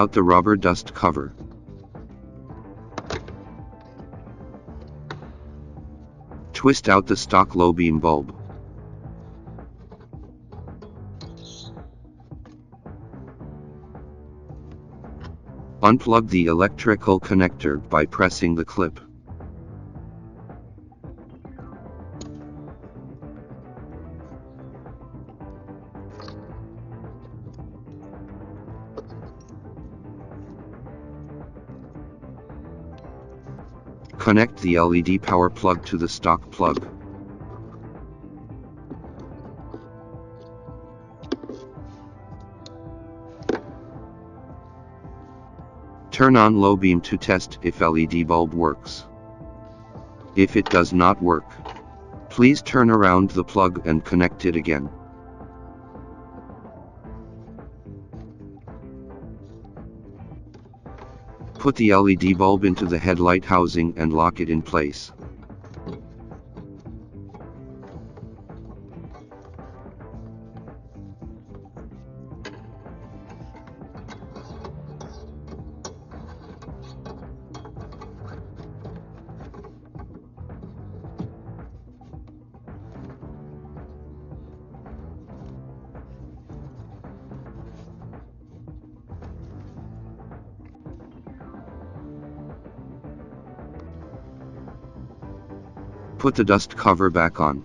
out the rubber dust cover. Twist out the stock low beam bulb. Unplug the electrical connector by pressing the clip. Connect the LED power plug to the stock plug. Turn on low beam to test if LED bulb works. If it does not work, please turn around the plug and connect it again. Put the LED bulb into the headlight housing and lock it in place. Put the dust cover back on.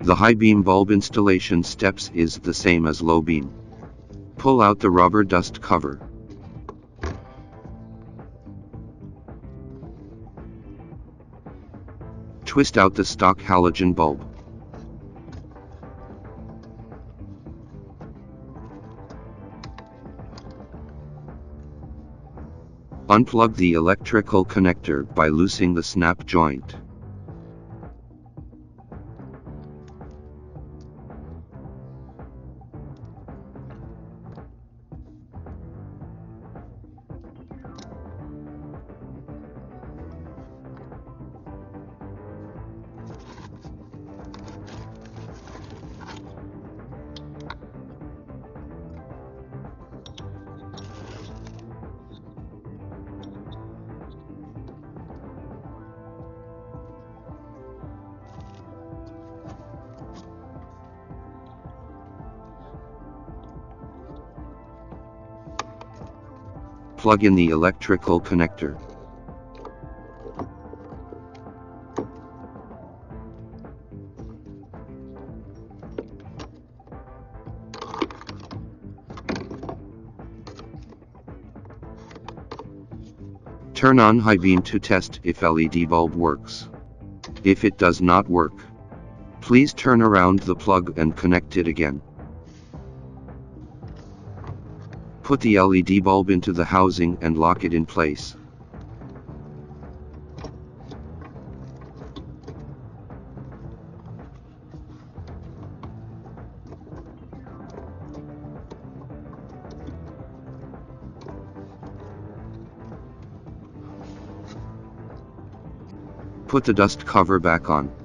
The high beam bulb installation steps is the same as low beam. Pull out the rubber dust cover. Twist out the stock halogen bulb. Unplug the electrical connector by loosening the snap joint. Plug in the electrical connector. Turn on high beam to test if LED bulb works. If it does not work, please turn around the plug and connect it again. Put the LED bulb into the housing and lock it in place. Put the dust cover back on.